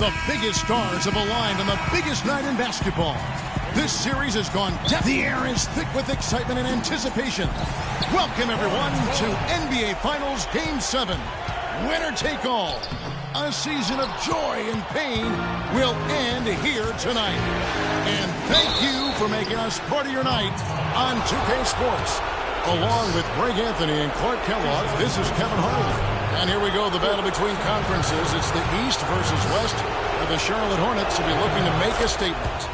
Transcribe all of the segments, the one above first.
The biggest stars have aligned on the biggest night in basketball. This series has gone deep. The air is thick with excitement and anticipation. Welcome, everyone, to NBA Finals Game 7. Winner take all. A season of joy and pain will end here tonight. And thank you for making us part of your night on 2K Sports. Along with Greg Anthony and Clark Kellogg, this is Kevin Harlan. And here we go, the battle between conferences. It's the East versus West, where the Charlotte Hornets will be looking to make a statement.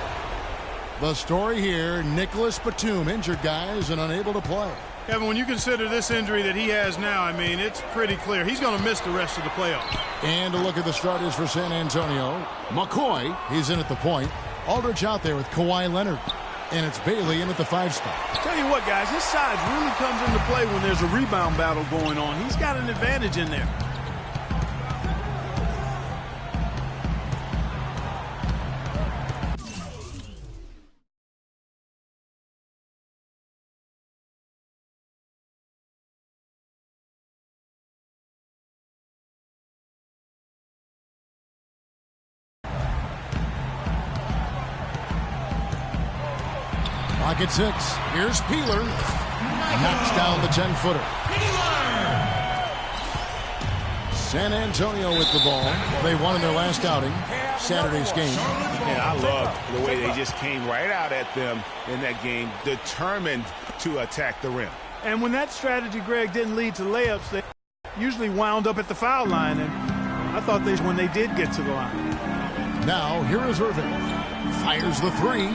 The story here, Nicholas Batum injured, guys, and unable to play. Kevin, when you consider this injury that he has now, I mean, it's pretty clear. He's going to miss the rest of the playoffs. And a look at the starters for San Antonio. McCoy, he's in at the point. Aldridge out there with Kawhi Leonard. And it's Bailey in at the 5 spot. Tell you what, guys, his size really comes into play when there's a rebound battle going on. He's got an advantage in there. Pocket 6. Here's Peeler. Knocks down the 10-footer. San Antonio with the ball. They won in their last outing, Saturday's game. And I love the way they just came right out at them in that game, determined to attack the rim. And when that strategy, Greg, didn't lead to layups, they usually wound up at the foul line. And I thought when they did get to the line. Now, here is Irving. Fires the 3.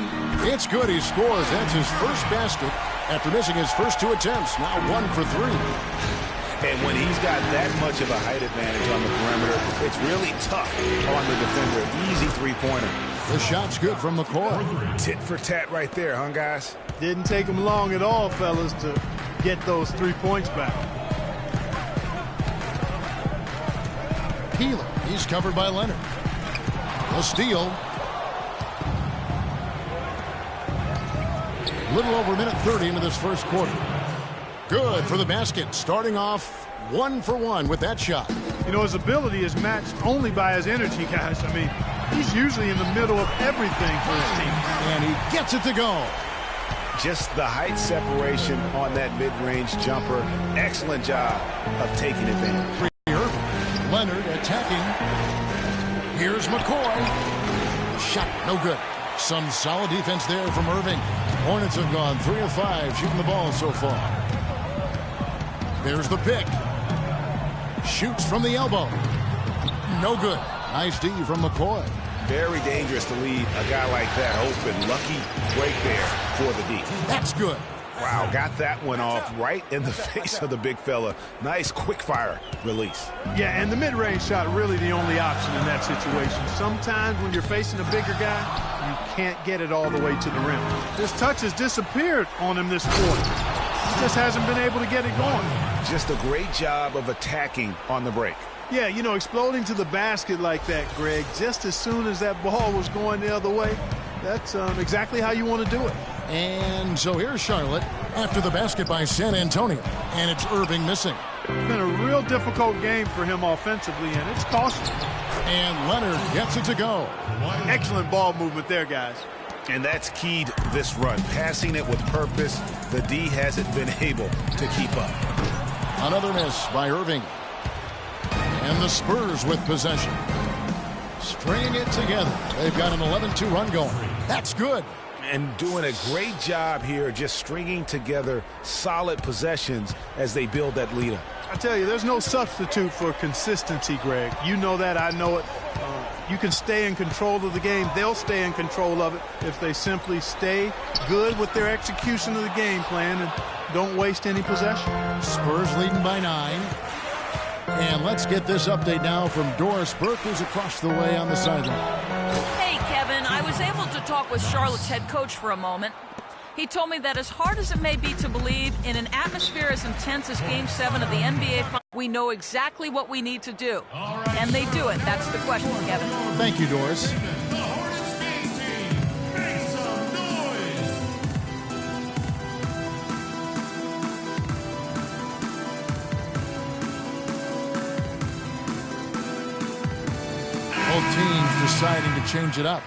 It's good. He scores. That's his first basket after missing his first 2 attempts. Now 1 for 3. And when he's got that much of a height advantage on the perimeter, it's really tough on the defender. Easy three-pointer. The shot's good from McCoy. Tit for tat right there, huh, guys? Didn't take him long at all, fellas, to get those 3 points back. Peeler. He's covered by Leonard. A steal. Little over a minute 30 into this first quarter. Good for the basket. Starting off 1 for 1 with that shot. You know, his ability is matched only by his energy, guys. I mean, he's usually in the middle of everything for his team. And he gets it to go. Just the height separation on that mid-range jumper. Excellent job of taking advantage. Leonard attacking. Here's McCoy. Shot no good. Some solid defense there from Irving. Hornets have gone 3 of 5 shooting the ball so far. There's the pick. Shoots from the elbow. No good. Nice D from McCoy. Very dangerous to leave a guy like that open. Lucky break there for the D. That's good. Wow, got that one off right in the face of the big fella. Nice quick fire release. Yeah, and the mid-range shot really the only option in that situation. Sometimes when you're facing a bigger guy, you can't get it all the way to the rim. His touch has disappeared on him this quarter. He just hasn't been able to get it going. Just a great job of attacking on the break. Yeah, you know, exploding to the basket like that, Greg, just as soon as that ball was going the other way, that's exactly how you want to do it. And so here's Charlotte after the basket by San Antonio. And it's Irving missing. It's been a real difficult game for him offensively, and it's costing him. And Leonard gets it to go. Excellent ball movement there, guys. And that's keyed this run. Passing it with purpose. The D hasn't been able to keep up. Another miss by Irving. And the Spurs with possession. Stringing it together. They've got an 11-2 run going. That's good. And doing a great job here just stringing together solid possessions as they build that lead up. I tell you, there's no substitute for consistency, Greg. You know that. I know it. You can stay in control of the game. They'll stay in control of it if they simply stay good with their execution of the game plan and don't waste any possession. Spurs leading by 9. And let's get this update now from Doris Burke, who's across the way on the sideline. Hey, Kevin, I was able to talk with Charlotte's head coach for a moment. He told me that as hard as it may be to believe, in an atmosphere as intense as Game 7 of the NBA Finals, we know exactly what we need to do. And they do it. That's the question, Kevin. Thank you, Doris. Both teams deciding to change it up.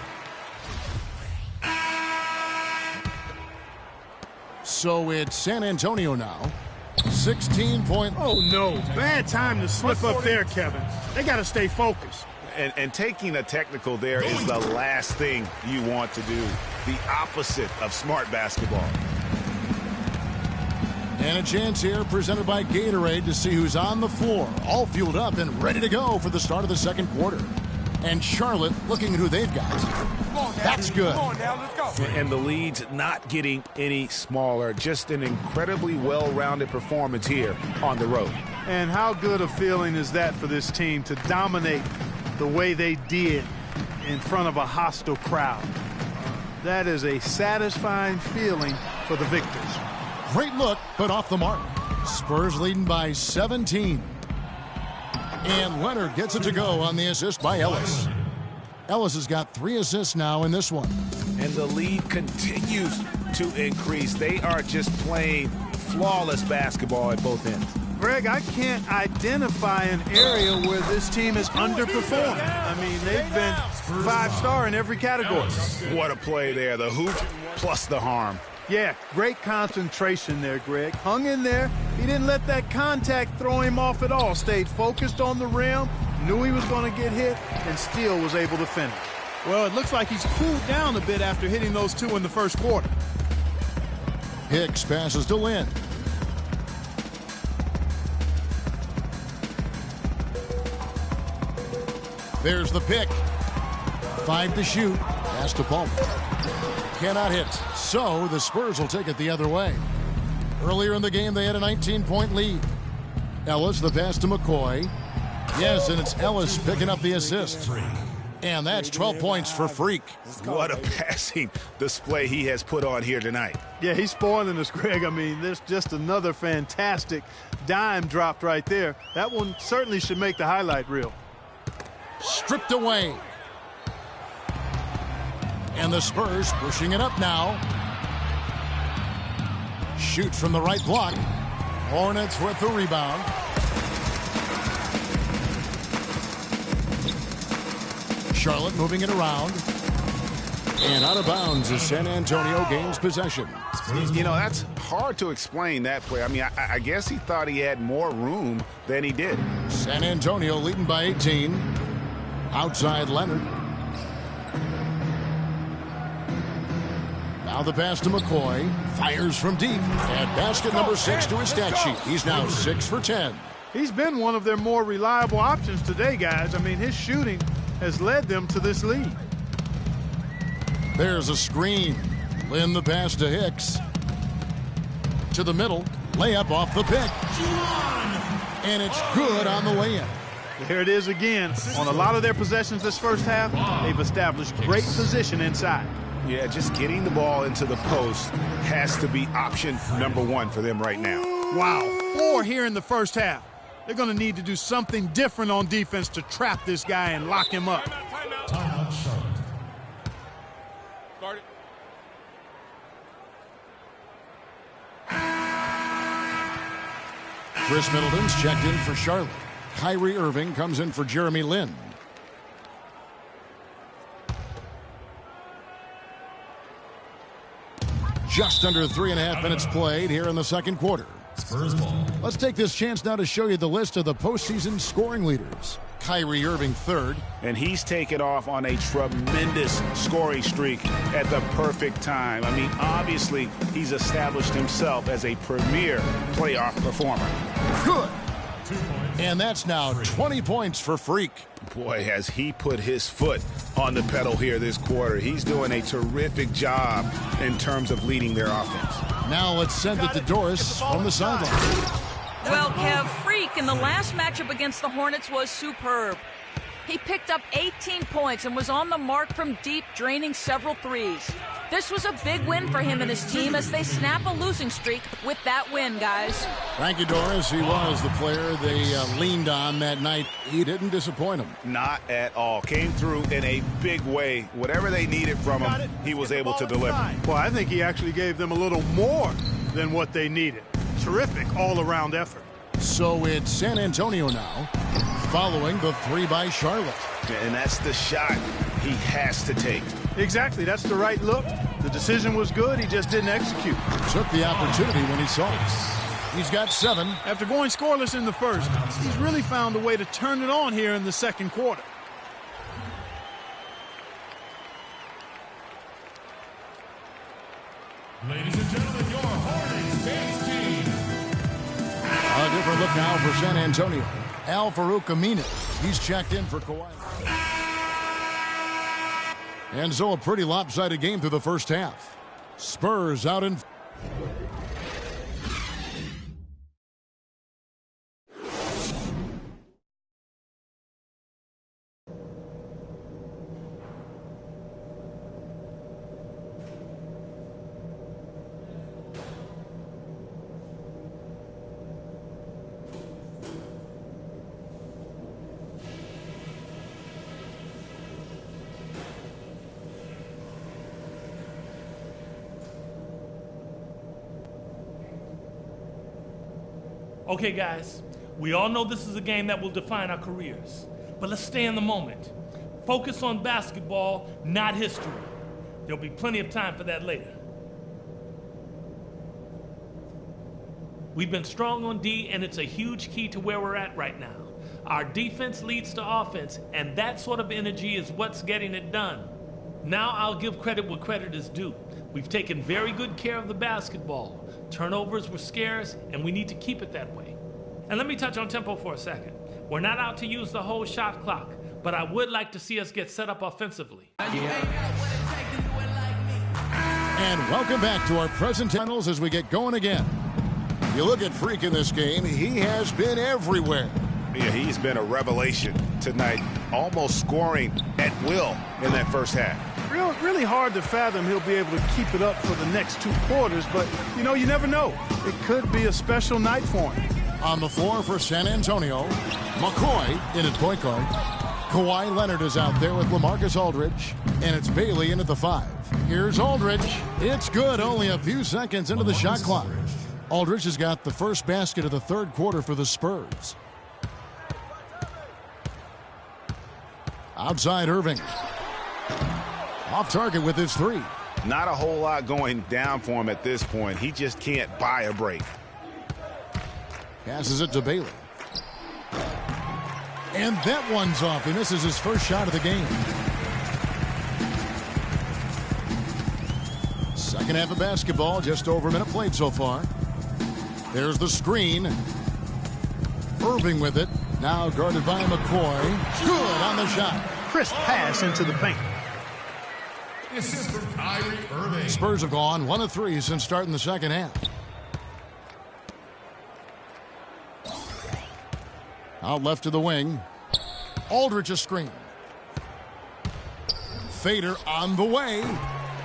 So it's San Antonio now. 16-point. Oh, no. Bad time to slip up there, Kevin. They got to stay focused. And taking a technical there is the last thing you want to do. The opposite of smart basketball. And a chance here presented by Gatorade to see who's on the floor. All fueled up and ready to go for the start of the second quarter. And Charlotte looking at who they've got. That's good. And the lead's not getting any smaller. Just an incredibly well-rounded performance here on the road. And how good a feeling is that for this team to dominate the way they did in front of a hostile crowd? That is a satisfying feeling for the victors. Great look, but off the mark. Spurs leading by 17. And Leonard gets it to go on the assist by Ellis. Ellis has got 3 assists now in this one. And the lead continues to increase. They are just playing flawless basketball at both ends. Greg, I can't identify an area where this team has underperformed. I mean, they've been 5-star in every category. What a play there. The hoop plus the harm. Yeah, great concentration there, Greg. Hung in there. He didn't let that contact throw him off at all. Stayed focused on the rim, knew he was going to get hit, and still was able to finish. Well, it looks like he's cooled down a bit after hitting those 2 in the first quarter. Hicks passes to Lynn. There's the pick. 5 to shoot. Pass to Palmer. Cannot hit. So the Spurs will take it the other way. Earlier in the game, they had a 19-point lead. Ellis, the pass to McCoy. Yes, and it's Ellis picking up the assist. And that's 12 points for Freak. What a passing display he has put on here tonight. Yeah, he's spoiling us, Greg. I mean, there's just another fantastic dime dropped right there. That one certainly should make the highlight reel. Stripped away. And the Spurs pushing it up now. Shoots from the right block. Hornets with the rebound. Charlotte moving it around. And out of bounds as San Antonio gains possession. You know, that's hard to explain that play. I mean, I guess he thought he had more room than he did. San Antonio leading by 18. Outside Leonard. Now the pass to McCoy. Fires from deep. And basket number 6 to his stat sheet. He's now 6 for 10. He's been one of their more reliable options today, guys. I mean, his shooting has led them to this lead. There's a screen. Lynn the pass to Hicks. To the middle. Layup off the pick. And it's good on the way in. Here it is again. On a lot of their possessions this first half, they've established great position inside. Yeah, just getting the ball into the post has to be option number 1 for them right now. Wow, 4 here in the first half. They're going to need to do something different on defense to trap this guy and lock him up. Timeout, Charlotte. Start it. Chris Middleton's checked in for Charlotte. Kyrie Irving comes in for Jeremy Lin. Just under 3.5 minutes played here in the second quarter. Spurs ball. Let's take this chance now to show you the list of the postseason scoring leaders. Kyrie Irving third. And he's taken off on a tremendous scoring streak at the perfect time. I mean, obviously, he's established himself as a premier playoff performer. Good. And that's now 20 points for Freak. Boy, has he put his foot on the pedal here this quarter. He's doing a terrific job in terms of leading their offense. Now let's send it to Doris from the sideline. Well, Kev, Freak in the last matchup against the Hornets was superb. He picked up 18 points and was on the mark from deep, draining several threes. This was a big win for him and his team as they snap a losing streak with that win, guys. Thank you, Doris. He was the player they leaned on that night. He didn't disappoint them. Not at all. Came through in a big way. Whatever they needed from him, he was able to deliver. Well, I think he actually gave them a little more than what they needed. Terrific all-around effort. So it's San Antonio now, following the 3 by Charlotte. And that's the shot he has to take. Exactly. That's the right look. The decision was good. He just didn't execute. Took the opportunity when he saw it. He's got 7. After going scoreless in the first, he's really found a way to turn it on here in the second quarter. Ladies and gentlemen, your Hornets dance team. A different look now for San Antonio. Al-Farouq Aminu. He's checked in for Kawhi. And so a pretty lopsided game through the first half. Spurs out in... Okay, guys, we all know this is a game that will define our careers, but let's stay in the moment. Focus on basketball, not history. There'll be plenty of time for that later. We've been strong on D, and it's a huge key to where we're at right now. Our defense leads to offense, and that sort of energy is what's getting it done. Now I'll give credit where credit is due. We've taken very good care of the basketball. Turnovers were scarce, and we need to keep it that way. And let me touch on tempo for a second. We're not out to use the whole shot clock, but I would like to see us get set up offensively. And welcome back to our present finals as we get going again. You look at Freak in this game, he has been everywhere. Yeah, he's been a revelation tonight, almost scoring at will in that first half. Really hard to fathom he'll be able to keep it up for the next 2 quarters, but, you know, you never know. It could be a special night for him. On the floor for San Antonio, McCoy in at point guard. Kawhi Leonard is out there with LaMarcus Aldridge, and it's Bailey in at the 5. Here's Aldridge. It's good, only a few seconds into the shot clock. Aldridge has got the first basket of the third quarter for the Spurs. Outside Irving. Off target with his 3. Not a whole lot going down for him at this point. He just can't buy a break. Passes it to Bailey. And that one's off. He misses his first shot of the game. Second half of basketball, just over a minute played so far. There's the screen. Irving with it. Now guarded by McCoy. Good on the shot. Crisp pass into the paint. This is from Kyrie Irving. Spurs have gone 1 of 3 since starting the second half. Out left to the wing. Aldridge a screen. Fader on the way.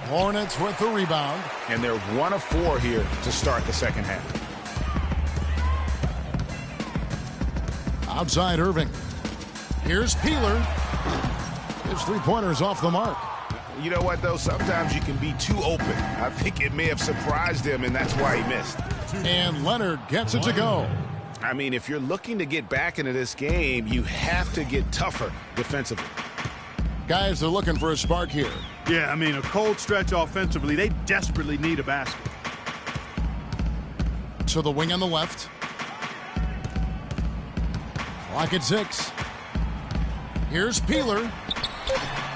Hornets with the rebound. And they're 1 of 4 here to start the second half. Outside Irving. Here's Peeler. His 3-pointer's off the mark. You know what, though? Sometimes you can be too open. I think it may have surprised him, and that's why he missed. And Leonard gets it to go. I mean, if you're looking to get back into this game, you have to get tougher defensively. Guys, they're looking for a spark here. Yeah, I mean, a cold stretch offensively. They desperately need a basket. To the wing on the left. Clock at 6. Here's Peeler.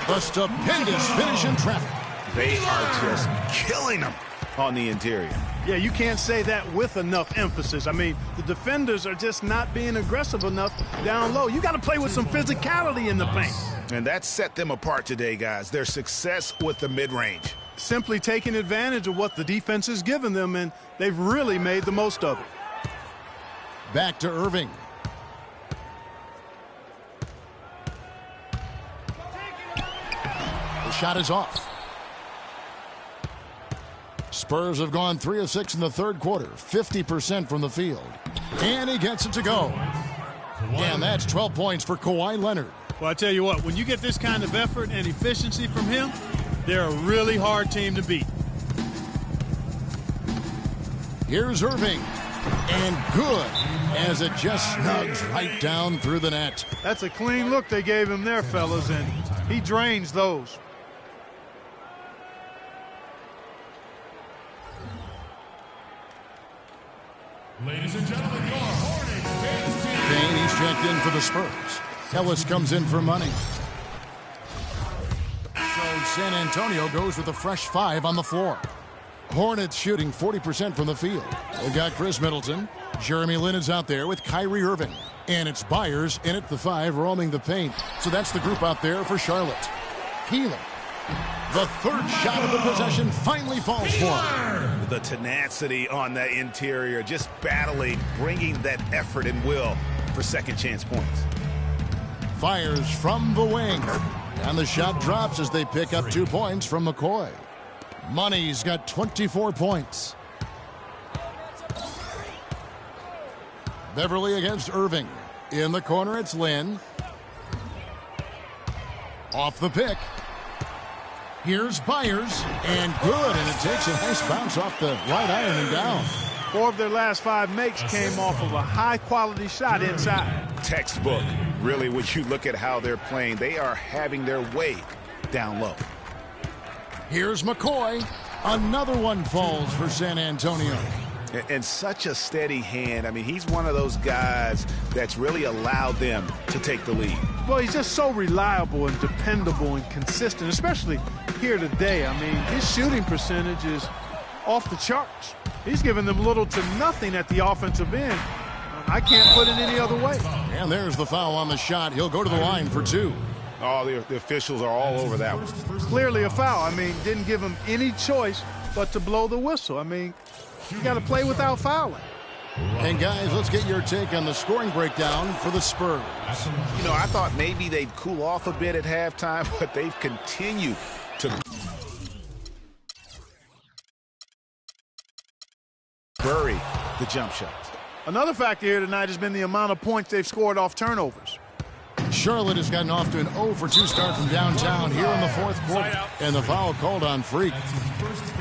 A stupendous finish in traffic. They are just killing them on the interior. Yeah, you can't say that with enough emphasis. I mean, the defenders are just not being aggressive enough down low. You got to play with some physicality in the paint. And that set them apart today, guys. Their success with the mid-range. Simply taking advantage of what the defense has given them, and they've really made the most of it. Back to Irving. The shot is off. Spurs have gone 3 of 6 in the third quarter, 50% from the field. And he gets it to go. And that's 12 points for Kawhi Leonard. Well, I tell you what, when you get this kind of effort and efficiency from him, they're a really hard team to beat. Here's Irving. And good, as it just snugs right down through the net. That's a clean look they gave him there, fellas, and He drains those. Ladies and gentlemen, your Hornets fans team. Kane, he's checked in for the Spurs. Ellis comes in for money. So San Antonio goes with a fresh 5 on the floor. Hornets shooting 40% from the field. They've got Chris Middleton. Jeremy Lin is out there with Kyrie Irving. And it's Byers in at the 5 roaming the paint. So that's the group out there for Charlotte. Keeler. The third shot of the possession finally falls for him. The tenacity on the interior, just battling, bringing that effort and will for second chance points. Fires from the wing. And the shot drops as they pick up 2 points from McCoy. Money's got 24 points. Beverly against Irving. In the corner, it's Lin. Off the pick. Here's Byers, and good, and it takes a nice bounce off the right iron and down. 4 of their last 5 makes came off of a high-quality shot inside. Textbook. Really, when you look at how they're playing, they are having their way down low. Here's McCoy. Another one falls for San Antonio. And such a steady hand. I mean, he's one of those guys that's really allowed them to take the lead. Well, he's just so reliable and dependable and consistent, especially here today. I mean, his shooting percentage is off the charts. He's given them little to nothing at the offensive end. I can't put it any other way. And there's the foul on the shot. He'll go to the line for 2. Oh, the officials are all over that one. Clearly a foul. I mean, didn't give him any choice but to blow the whistle. I mean, you got to play without fouling. And guys, let's get your take on the scoring breakdown for the Spurs. You know, I thought maybe they'd cool off a bit at halftime, but they've continued to bury the jump shots. Another factor here tonight has been the amount of points they've scored off turnovers. Charlotte has gotten off to an 0 for 2 start from downtown here in the 4th quarter. And the foul called on Freak.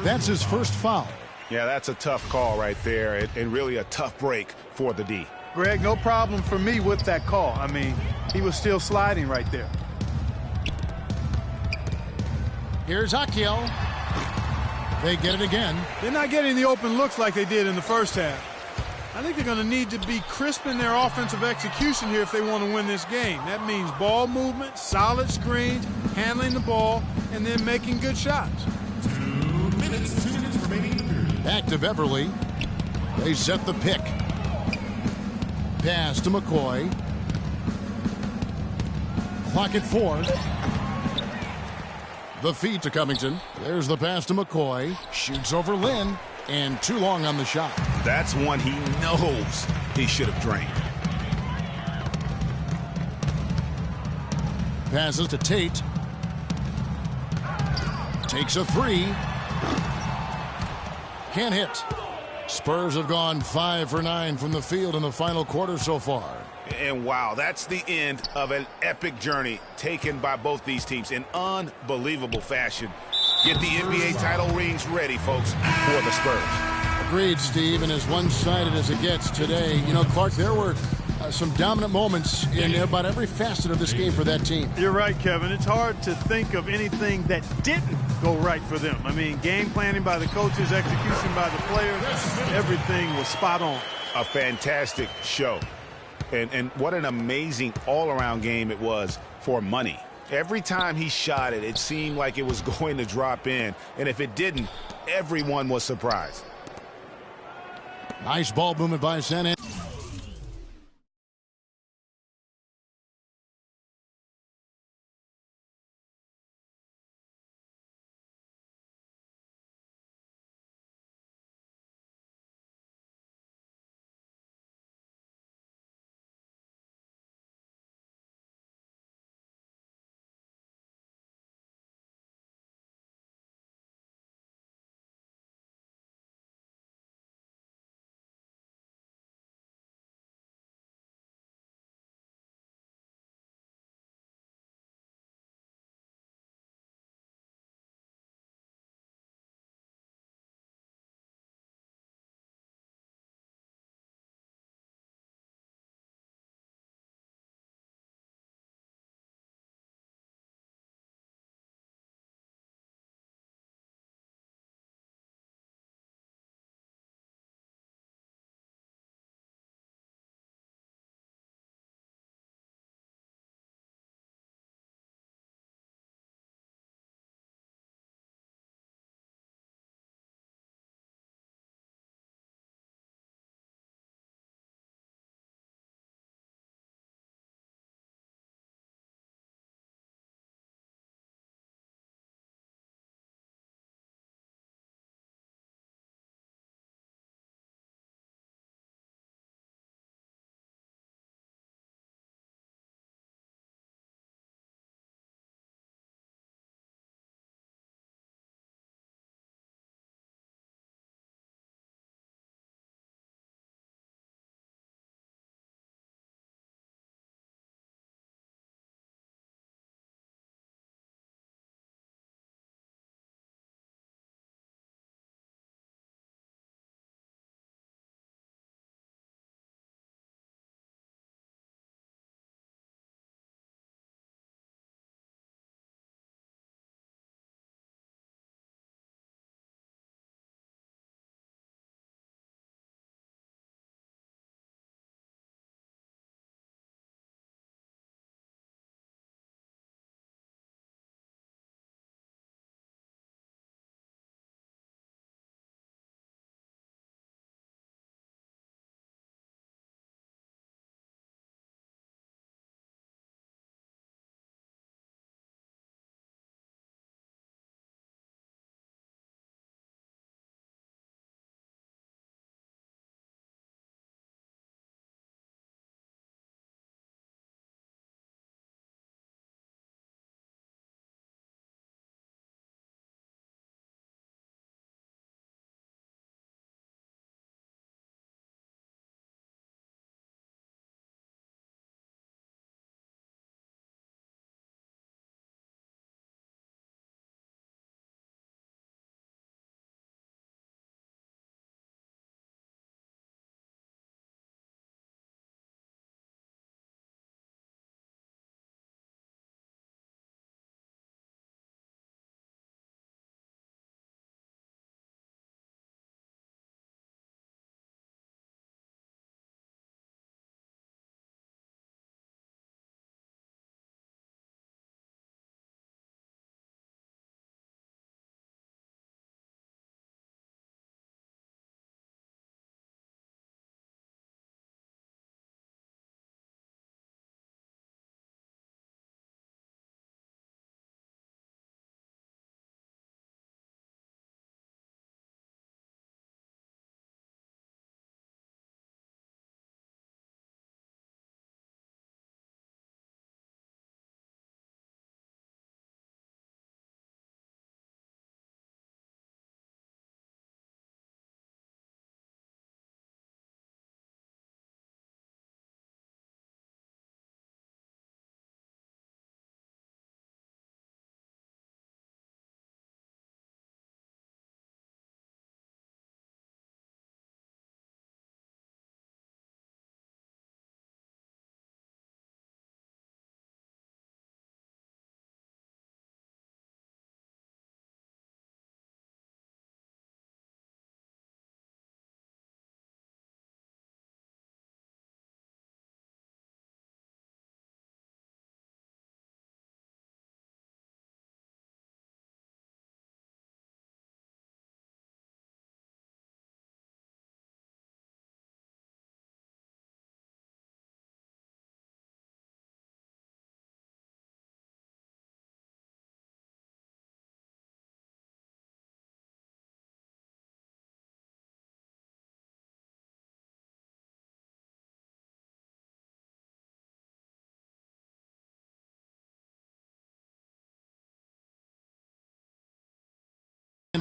That's his first foul. Yeah, that's a tough call right there, and really a tough break for the D. Greg, no problem for me with that call. I mean, he was still sliding right there. Here's Akiel. They get it again. They're not getting the open looks like they did in the first half. I think they're going to need to be crisp in their offensive execution here if they want to win this game. That means ball movement, solid screens, handling the ball, and then making good shots. 2 minutes remaining. Back to Beverly. They set the pick. Pass to McCoy. Clock at 4. The feed to Covington. There's the pass to McCoy. Shoots over Lin. And too long on the shot. That's one he knows he should have drained. Passes to Tate. Takes a 3. Can't hit. Spurs have gone 5 for 9 from the field in the final quarter so far. And wow, that's the end of an epic journey taken by both these teams in unbelievable fashion. Get the NBA title rings ready, folks, for the Spurs. Agreed, Steve, and as one-sided as it gets today, you know, Clark, there were some dominant moments in about every facet of this game for that team. You're right, Kevin. It's hard to think of anything that didn't go right for them. I mean, game planning by the coaches, execution by the players, everything was spot on. A fantastic show. And what an amazing all-around game it was for Money. Every time he shot it, it seemed like it was going to drop in. And if it didn't, everyone was surprised. Nice ball movement by San Antonio.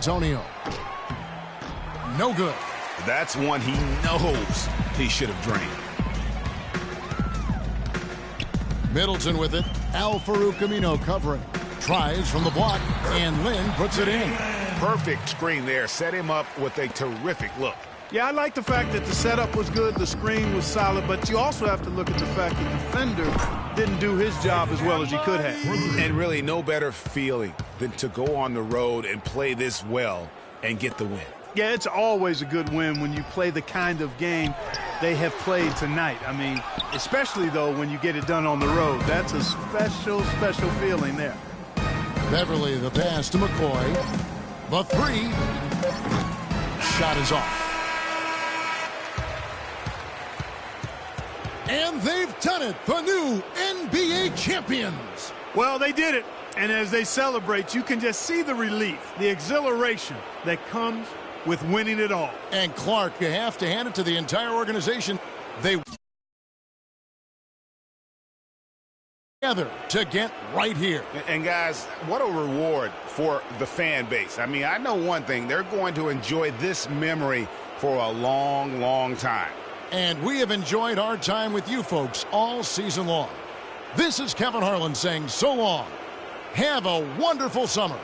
Antonio. No good. That's one he knows he should have drained. Middleton with it. Al-Farouq Amino covering. Tries from the block, and Lynn puts it in. Perfect screen there. Set him up with a terrific look. Yeah, I like the fact that the setup was good, the screen was solid, but you also have to look at the fact that the defender didn't do his job as well as he could have. And really no better feeling than to go on the road and play this well and get the win. Yeah, it's always a good win when you play the kind of game they have played tonight. I mean, especially, though, when you get it done on the road. That's a special, special feeling there. Beverly, the pass to McCoy. The three. Shot is off. And they've done it, the new NBA champions. Well, they did it. And as they celebrate, you can just see the relief, the exhilaration that comes with winning it all. And Clark, you have to hand it to the entire organization. They together to get right here. And guys, what a reward for the fan base. I mean, I know one thing. They're going to enjoy this memory for a long, long time. And we have enjoyed our time with you folks all season long. This is Kevin Harlan saying so long. Have a wonderful summer.